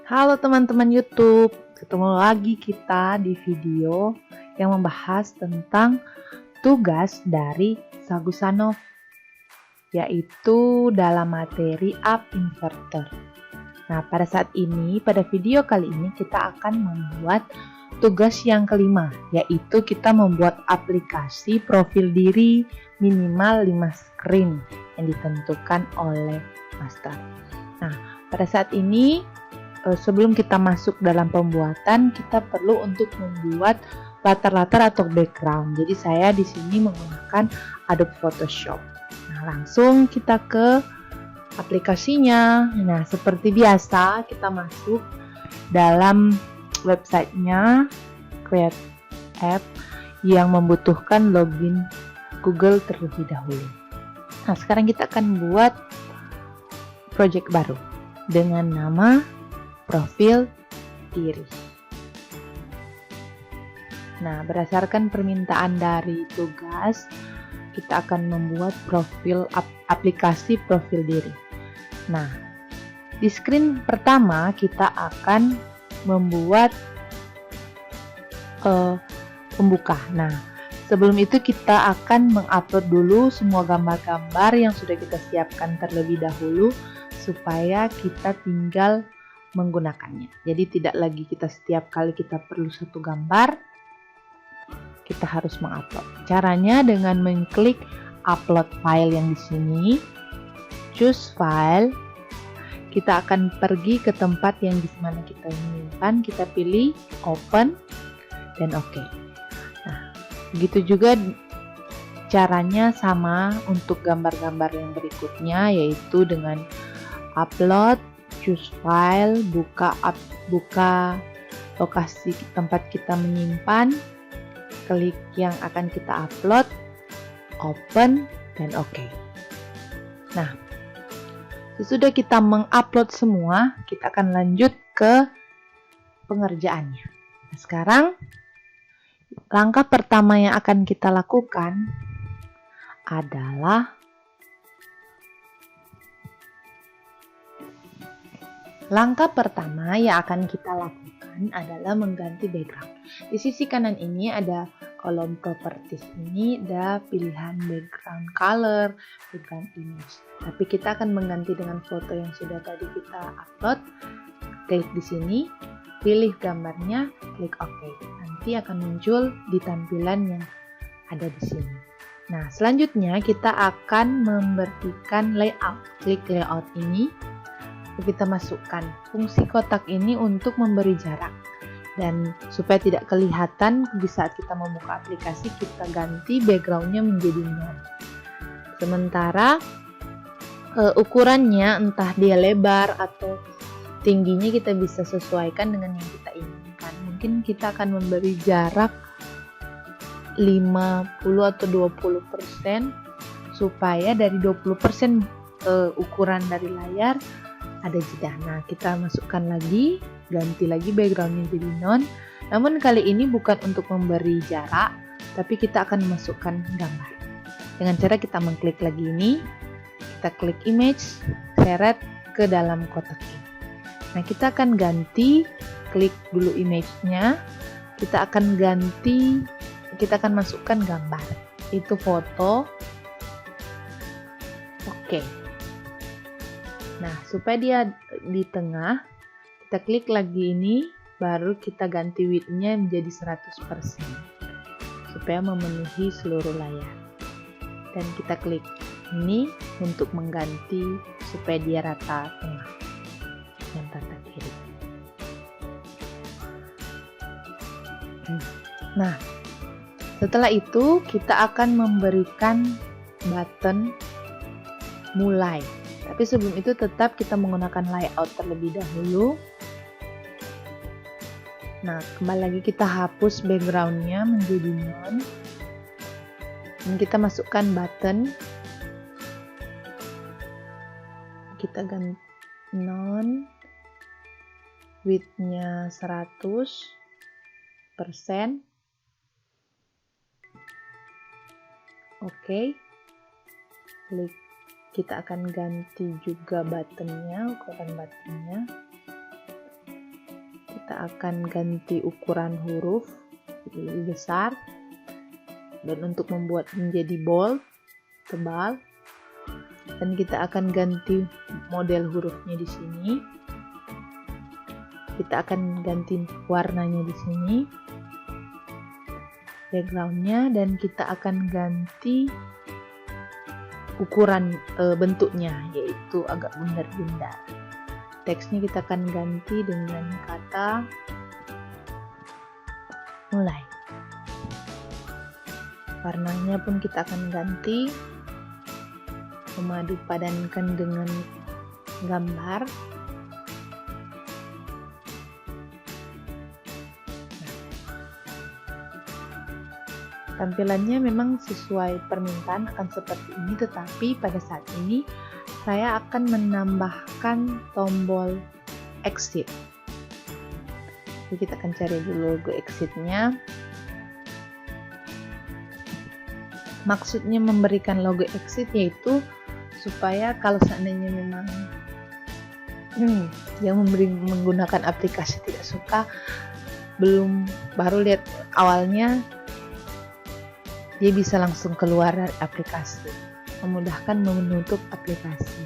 Halo teman-teman YouTube, ketemu lagi kita di video yang membahas tentang tugas dari Sagusanov, yaitu dalam materi up inverter. Nah, pada saat ini, pada video kali ini kita akan membuat tugas yang kelima, yaitu kita membuat aplikasi profil diri minimal 5 screen yang ditentukan oleh master. Nah, pada saat ini sebelum kita masuk dalam pembuatan, kita perlu untuk membuat latar-latar atau background. Jadi saya di sini menggunakan Adobe Photoshop. Nah, langsung kita ke aplikasinya. Nah, seperti biasa kita masuk dalam websitenya Create App yang membutuhkan login Google terlebih dahulu. Nah, sekarang kita akan buat project baru dengan nama profil diri. Nah, berdasarkan permintaan dari tugas, kita akan membuat aplikasi profil diri. Nah, di screen pertama kita akan membuat pembuka. Nah, sebelum itu kita akan mengupload dulu semua gambar-gambar yang sudah kita siapkan terlebih dahulu supaya kita tinggal menggunakannya. Jadi tidak lagi kita setiap kali kita perlu satu gambar, kita harus mengupload. Caranya dengan mengklik upload file yang di sini, choose file. Kita akan pergi ke tempat yang di mana kita menyimpan, kita pilih open dan oke. Nah, begitu juga caranya sama untuk gambar-gambar yang berikutnya, yaitu dengan upload, choose file, buka lokasi tempat kita menyimpan, klik yang akan kita upload, open, dan oke. Nah, sesudah kita mengupload semua, kita akan lanjut ke pengerjaannya. Nah, sekarang, langkah pertama yang akan kita lakukan adalah mengganti background. Di sisi kanan ini ada kolom properties, ini ada pilihan background color, background image. Tapi kita akan mengganti dengan foto yang sudah tadi kita upload. Klik di sini, pilih gambarnya, klik OK. Nanti akan muncul di tampilan yang ada di sini. Nah, selanjutnya kita akan memberikan layout. Klik layout ini. Kita masukkan fungsi kotak ini untuk memberi jarak, dan supaya tidak kelihatan di saat kita membuka aplikasi, kita ganti backgroundnya menjadi none. Sementara ukurannya entah dia lebar atau tingginya kita bisa sesuaikan dengan yang kita inginkan. Mungkin kita akan memberi jarak 50 atau 20% supaya dari 20% ukuran dari layar ada jeda. Nah, kita masukkan lagi, ganti lagi backgroundnya jadi none. Namun kali ini bukan untuk memberi jarak, tapi kita akan masukkan gambar. Dengan cara kita mengklik lagi ini, kita klik image, seret ke dalam kotak ini. Nah, kita akan ganti, klik dulu image-nya, kita akan masukkan gambar. Itu foto. Oke. Nah, supaya dia di tengah, kita klik lagi ini, baru kita ganti width-nya menjadi 100%, supaya memenuhi seluruh layar. Dan kita klik ini untuk mengganti supaya dia rata tengah dan rata kiri. Nah, setelah itu kita akan memberikan button mulai. Tapi sebelum itu tetap kita menggunakan layout terlebih dahulu. Nah, kembali lagi kita hapus backgroundnya menjadi none. Dan kita masukkan button. Kita ganti none. Width-nya 100%. Oke. Klik. Kita akan ganti juga buttonnya, ukuran buttonnya. kita akan ganti ukuran huruf lebih besar, dan untuk membuat menjadi bold, tebal, dan kita akan ganti model hurufnya di sini. Kita akan ganti warnanya di sini, backgroundnya, dan kita akan ganti ukuran bentuknya, yaitu agak bundar-bundar. Teksnya kita akan ganti dengan kata mulai. Warnanya pun kita akan ganti, memadu padankan dengan gambar. Tampilannya memang sesuai permintaan akan seperti ini, tetapi pada saat ini saya akan menambahkan tombol exit. Jadi kita akan cari dulu logo exitnya. Maksudnya memberikan logo exit yaitu supaya kalau seandainya memang yang menggunakan aplikasi tidak suka, baru lihat awalnya, dia bisa langsung keluar dari aplikasi, memudahkan menutup aplikasi.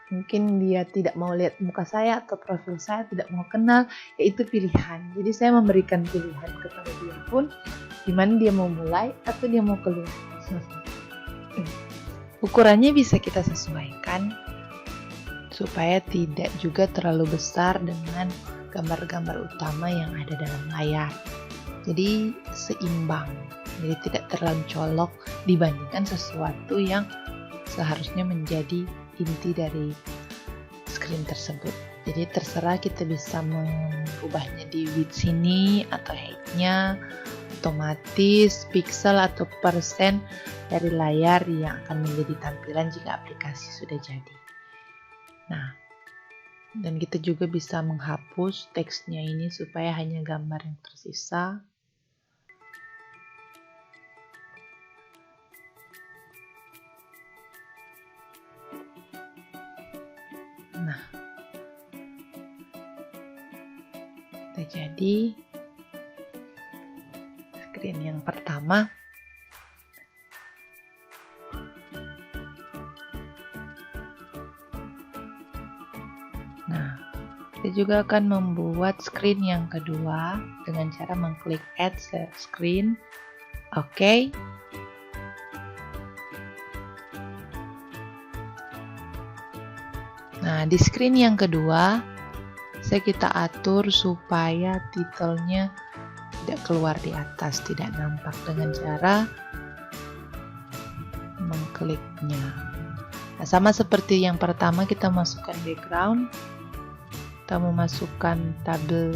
Mungkin dia tidak mau lihat muka saya atau profil saya, tidak mau kenal, yaitu pilihan. Jadi saya memberikan pilihan kepada dia pun, di mana dia mau mulai atau dia mau keluar. Ukurannya bisa kita sesuaikan supaya tidak juga terlalu besar dengan gambar-gambar utama yang ada dalam layar. Jadi seimbang. Jadi tidak terlalu colok dibandingkan sesuatu yang seharusnya menjadi inti dari screen tersebut. Jadi terserah kita bisa mengubahnya di width sini atau height-nya, otomatis pixel atau persen dari layar yang akan menjadi tampilan jika aplikasi sudah jadi. Nah, dan kita juga bisa menghapus teksnya ini supaya hanya gambar yang tersisa. Nah, sudah jadi screen yang pertama. Nah, kita juga akan membuat screen yang kedua dengan cara mengklik add screen. Oke. Nah, di screen yang kedua, kita atur supaya titelnya tidak keluar di atas, tidak nampak, dengan cara mengkliknya. Nah, sama seperti yang pertama, kita masukkan background, kita memasukkan table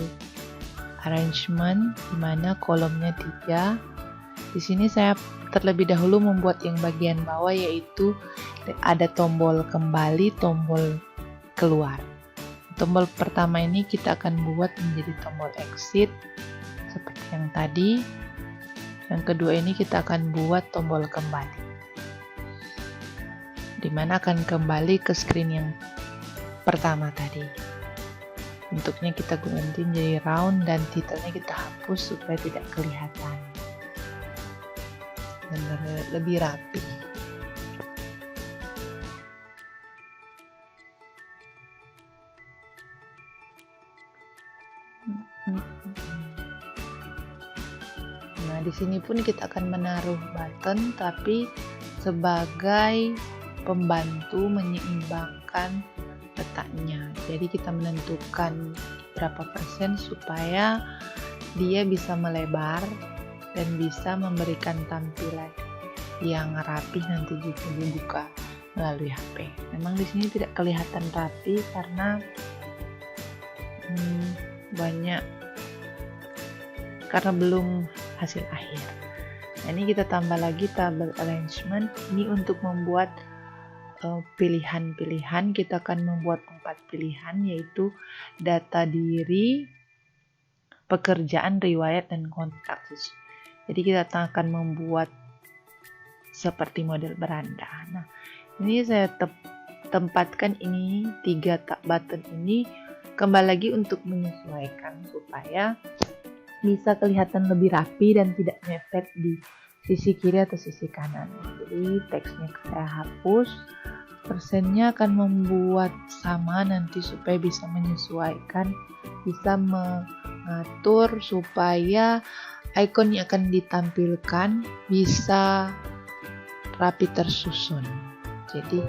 arrangement, di mana kolomnya 3. Di sini saya terlebih dahulu membuat yang bagian bawah, yaitu ada tombol kembali, tombol keluar. Tombol pertama ini kita akan buat menjadi tombol exit seperti yang tadi. Yang kedua ini kita akan buat tombol kembali, dimana akan kembali ke screen yang pertama tadi. Bentuknya kita ganti menjadi round dan titelnya kita hapus supaya tidak kelihatan dan lebih rapi. Nah, di sini pun kita akan menaruh button, tapi sebagai pembantu menyeimbangkan letaknya. Jadi kita menentukan berapa persen supaya dia bisa melebar dan bisa memberikan tampilan yang rapi nanti jika dibuka melalui HP. Memang di sini tidak kelihatan rapi karena karena belum hasil akhir. Nah, ini kita tambah lagi table arrangement. Ini untuk membuat pilihan-pilihan. Kita akan membuat 4 pilihan, yaitu data diri, pekerjaan, riwayat, dan kontak. Jadi kita akan membuat seperti model beranda. Nah, ini saya tempatkan ini 3 button ini kembali lagi untuk menyesuaikan supaya bisa kelihatan lebih rapi dan tidak mepet di sisi kiri atau sisi kanan. Jadi teksnya saya hapus, persennya akan membuat sama nanti supaya bisa menyesuaikan, bisa mengatur supaya ikon yang akan ditampilkan bisa rapi tersusun. Jadi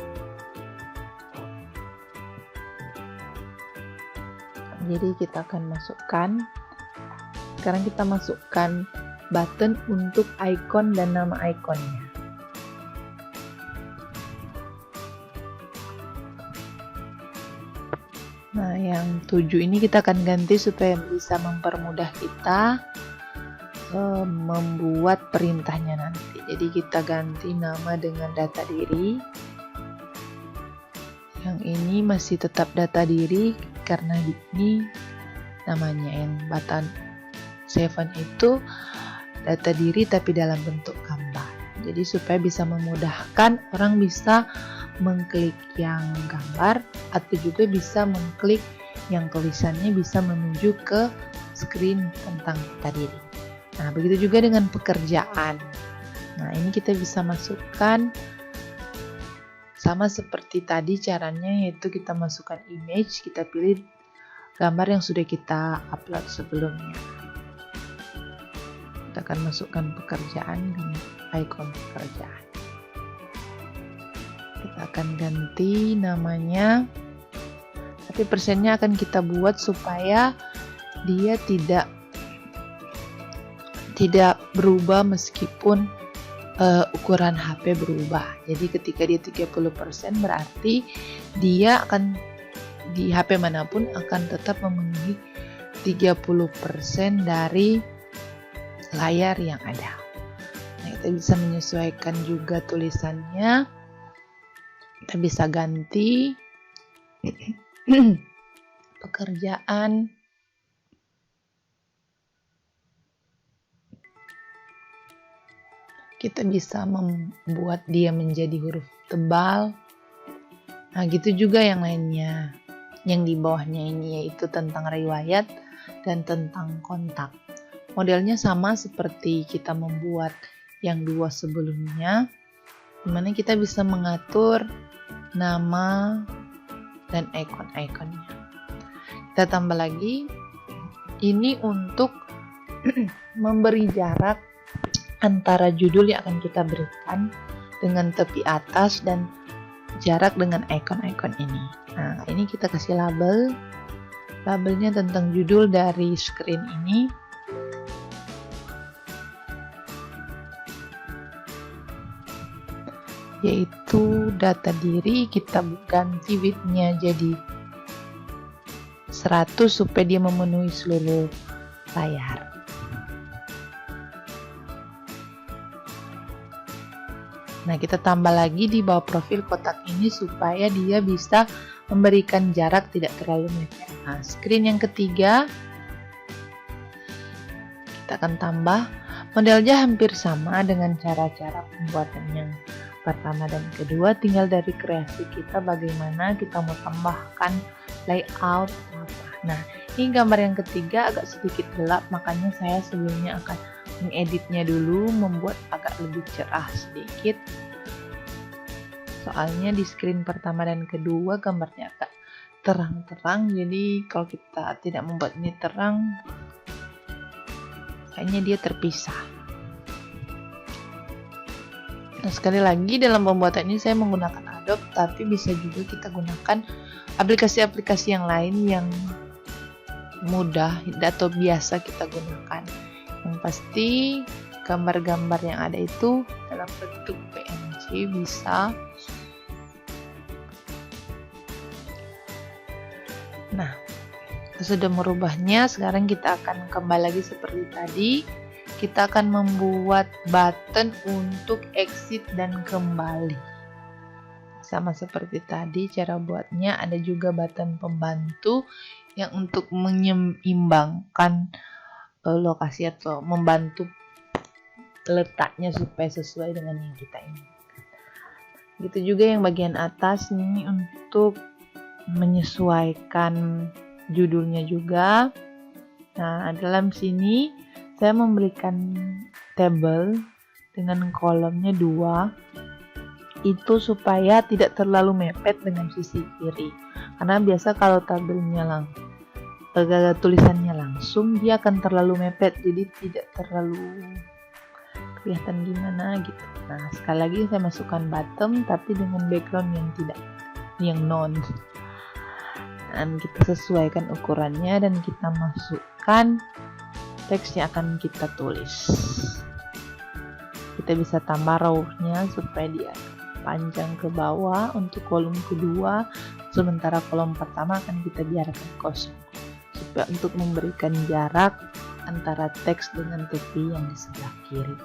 kita akan masukkan. Sekarang kita masukkan button untuk ikon dan nama ikonnya. Nah, yang 7 ini kita akan ganti supaya bisa mempermudah kita membuat perintahnya nanti. Jadi kita ganti nama dengan data diri. Yang ini masih tetap data diri karena ini namanya yang button 7 itu data diri tapi dalam bentuk gambar. Jadi supaya bisa memudahkan orang bisa mengklik yang gambar atau juga bisa mengklik yang tulisannya bisa menuju ke screen tentang data diri. Nah, begitu juga dengan pekerjaan. Nah, ini kita bisa masukkan sama seperti tadi caranya, yaitu kita masukkan image, kita pilih gambar yang sudah kita upload sebelumnya. Kita akan masukkan pekerjaan dengan icon pekerjaan. Kita akan ganti namanya, tapi persennya akan kita buat supaya dia tidak berubah meskipun ukuran HP berubah. Jadi ketika dia 30% berarti dia akan di HP manapun akan tetap memenuhi 30% dari layar yang ada. Nah, kita bisa menyesuaikan juga tulisannya. Kita bisa ganti pekerjaan. Kita bisa membuat dia menjadi huruf tebal. Nah, gitu juga yang lainnya. Yang di bawahnya ini yaitu tentang riwayat dan tentang kontak. Modelnya sama seperti kita membuat yang 2 sebelumnya, dimana kita bisa mengatur nama dan ikon-ikonnya. Kita tambah lagi, ini untuk memberi jarak antara judul yang akan kita berikan dengan tepi atas dan jarak dengan ikon-ikon ini. Nah, ini kita kasih label. Labelnya tentang judul dari screen ini. Yaitu data diri, kita ganti width-nya jadi 100 supaya dia memenuhi seluruh layar. Nah, kita tambah lagi di bawah profil kotak ini supaya dia bisa memberikan jarak tidak terlalu mepet. Nah, screen yang ketiga kita akan tambah, modelnya hampir sama dengan cara-cara pembuatan yang pertama dan kedua, tinggal dari kreasi kita bagaimana kita mau tambahkan layout apa. Nah, ini gambar yang ketiga agak sedikit gelap, makanya saya sebelumnya akan mengeditnya dulu, membuat agak lebih cerah sedikit. Soalnya di screen pertama dan kedua gambarnya agak terang-terang, jadi kalau kita tidak membuat ini terang, kayaknya dia terpisah. Nah, sekali lagi dalam pembuatan ini saya menggunakan Adobe, tapi bisa juga kita gunakan aplikasi-aplikasi yang lain yang mudah atau biasa kita gunakan. Yang pasti gambar-gambar yang ada itu dalam bentuk PNG bisa. Nah, kita sudah merubahnya, sekarang kita akan kembali lagi seperti tadi. Kita akan membuat button untuk exit dan kembali. Sama seperti tadi cara buatnya, ada juga button pembantu yang untuk menyeimbangkan lokasi atau membantu letaknya supaya sesuai dengan yang kita inginkan. Begitu juga yang bagian atas ini untuk menyesuaikan judulnya juga. Nah, dalam sini saya memberikan tabel dengan kolomnya 2, itu supaya tidak terlalu mepet dengan sisi kiri. Karena biasa kalau tabelnya tulisannya langsung, dia akan terlalu mepet, jadi tidak terlalu kelihatan gimana gitu. Nah, sekali lagi saya masukkan bottom tapi dengan background yang non. Dan kita sesuaikan ukurannya dan kita masukkan teks yang akan kita tulis. Kita bisa tambah row-nya supaya dia panjang ke bawah untuk kolom kedua, sementara kolom pertama akan kita biarkan kosong supaya untuk memberikan jarak antara teks dengan tepi yang di sebelah kiri.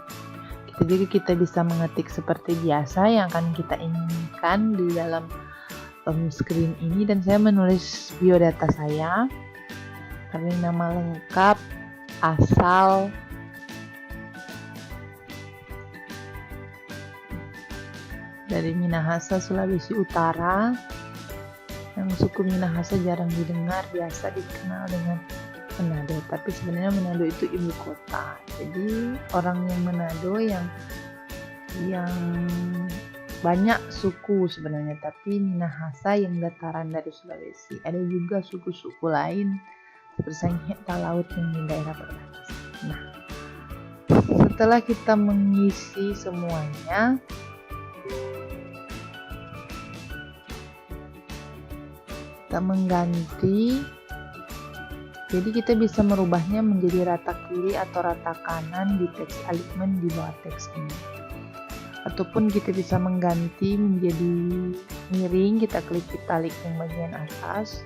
Kita bisa mengetik seperti biasa yang akan kita inginkan di dalam screen ini, dan saya menulis biodata saya karena nama lengkap, asal, dari Minahasa, Sulawesi Utara. Yang suku Minahasa jarang didengar, biasa dikenal dengan Manado, tapi sebenarnya Manado itu ibu kota. Jadi orang yang Manado yang banyak suku sebenarnya, tapi Minahasa yang dataran dari Sulawesi. Ada juga suku-suku lain seperti Sangihe Laut yang di daerah perbatasan. Nah, setelah kita mengisi semuanya, kita mengganti. Jadi kita bisa merubahnya menjadi rata kiri atau rata kanan di teks alignment di bawah teks ini. Ataupun kita bisa mengganti menjadi miring, kita klik italic yang bagian atas.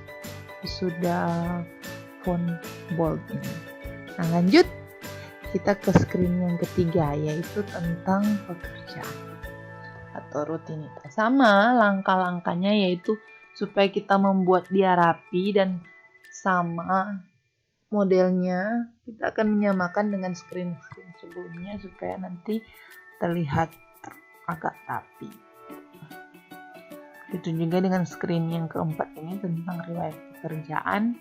Sudah font bold ini. Nah, lanjut kita ke screen yang ketiga, yaitu tentang pekerjaan atau rutinitas. Sama langkah-langkahnya, yaitu supaya kita membuat dia rapi dan sama modelnya, kita akan menyamakan dengan screen sebelumnya supaya nanti terlihat agak rapi. Itu juga dengan screen yang keempat ini tentang riwayat pekerjaan.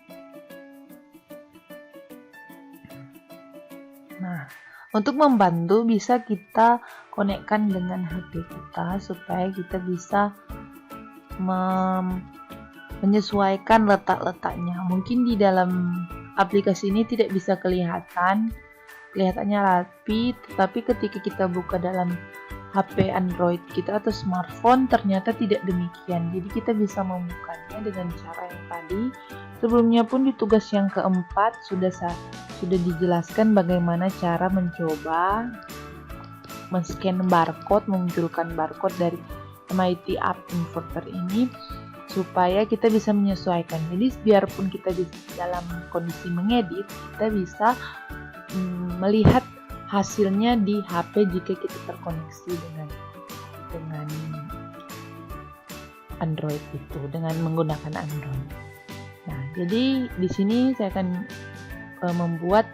Nah, untuk membantu bisa kita konekkan dengan HP kita supaya kita bisa menyesuaikan letak-letaknya. Mungkin di dalam aplikasi ini tidak bisa kelihatannya rapi, tetapi ketika kita buka dalam HP Android kita atau smartphone ternyata tidak demikian. Jadi kita bisa membukanya dengan cara yang tadi. Sebelumnya pun di tugas yang keempat sudah dijelaskan bagaimana cara mencoba men-scan barcode, memunculkan barcode dari MIT App Inverter ini supaya kita bisa menyesuaikan. Jadi biarpun kita di dalam kondisi mengedit, kita bisa melihat hasilnya di HP jika kita terkoneksi dengan Android itu, dengan menggunakan Android. Nah, jadi di sini saya akan membuat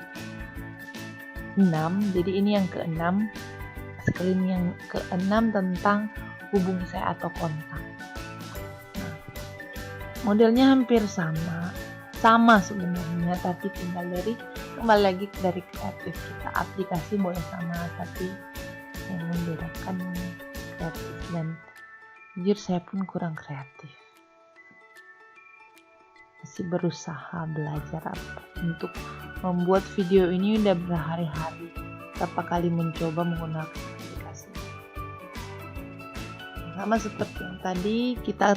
6. Jadi ini yang ke-6, screen yang ke-6 tentang hubungi saya atau kontak. Nah, modelnya hampir sama sebenarnya, tapi kembali lagi dari kreatif kita. Aplikasi boleh sama, tapi yang membedakan kreatif, dan jujur saya pun kurang kreatif. Masih berusaha belajar untuk membuat video ini, udah berhari-hari berapa kali mencoba menggunakan aplikasi. Sama seperti yang tadi, kita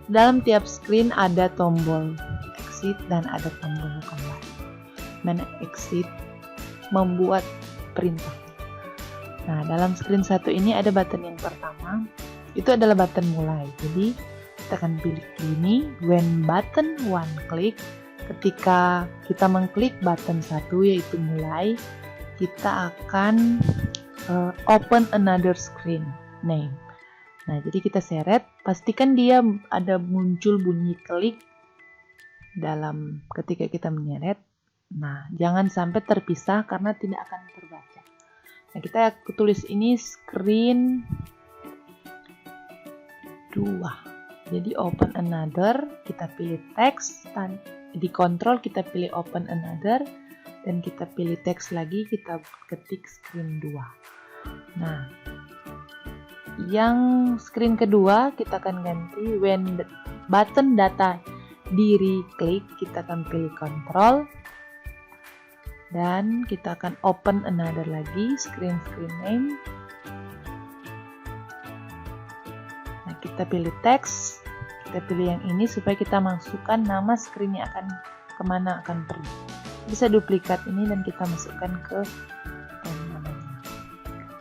dalam tiap screen ada tombol exit dan ada tombol kembali. Mana exit membuat perintah. Nah, dalam screen satu ini ada button yang pertama, itu adalah button mulai. Jadi kita akan pilih ini, when button one click. Ketika kita mengklik button 1 yaitu mulai, kita akan open another screen name. Nah, jadi kita seret, pastikan dia ada muncul bunyi klik dalam ketika kita menyeret. Nah, jangan sampai terpisah karena tidak akan terbaca. Nah, kita tulis ini screen 2. Jadi open another, kita pilih teks di kontrol kita pilih open another dan kita pilih teks lagi, kita ketik screen 2. Nah, yang screen kedua kita akan ganti when the button data diri klik, kita akan pilih kontrol dan kita akan open another lagi, screen name. Nah, kita pilih teks, kita pilih yang ini supaya kita masukkan nama screennya akan kemana akan pergi. Bisa duplikat ini dan kita masukkan ke namanya.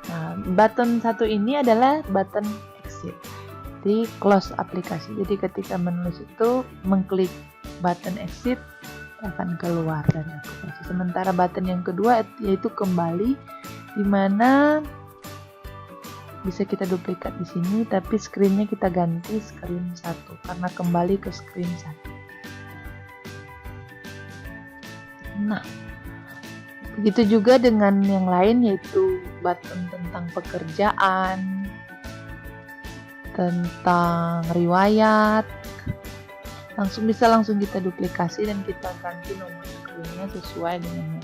Nah, button satu ini adalah button exit, di close aplikasi. Jadi ketika menulis itu mengklik button exit akan keluar dari aplikasi. Sementara button yang kedua yaitu kembali, di mana bisa kita duplikat di sini, tapi screen-nya kita ganti screen 1 karena kembali ke screen 1. Nah, begitu juga dengan yang lain yaitu button tentang pekerjaan, tentang riwayat. Langsung kita duplikasi dan kita ganti nomor screen-nya sesuai dengan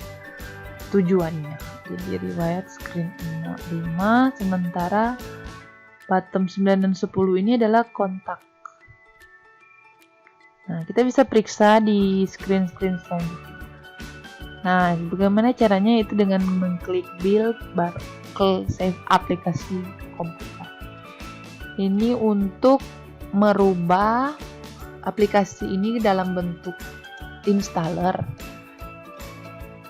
tujuannya. Jadi riwayat screen 5, sementara bottom 9 dan 10 ini adalah kontak. Nah, kita bisa periksa di screen-screen selanjutnya. Nah, bagaimana caranya? Itu dengan mengklik build barcode save aplikasi komputer. Ini untuk merubah aplikasi ini dalam bentuk installer.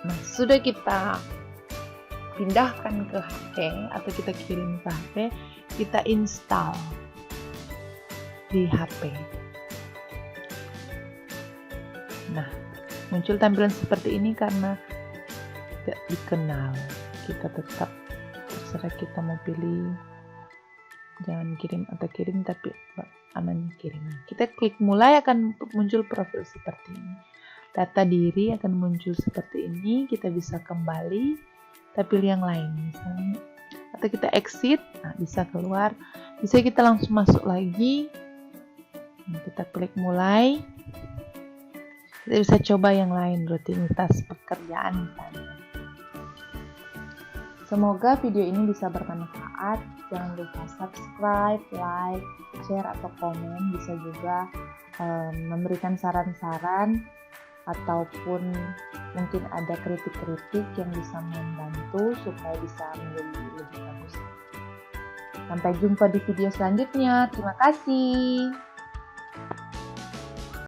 Nah, sudah kita pindahkan ke HP atau kita kirim ke HP, kita install di HP. Nah, muncul tampilan seperti ini karena tidak dikenal. Kita tetap terserah kita mau pilih jangan kirim atau kirim, tapi aman kirim. Kita klik mulai, akan muncul profil seperti ini. Data diri akan muncul seperti ini. Kita bisa kembali, kita pilih yang lain misalnya, atau kita exit. Nah, bisa keluar, bisa kita langsung masuk lagi. Nah, kita klik mulai. Kita bisa coba yang lain, rutinitas pekerjaan misalnya. Semoga video ini bisa bermanfaat. Jangan lupa subscribe, like, share, atau komen. Bisa juga memberikan saran-saran ataupun mungkin ada kritik-kritik yang bisa membantu supaya bisa menjadi lebih bagus. Sampai jumpa di video selanjutnya. Terima kasih.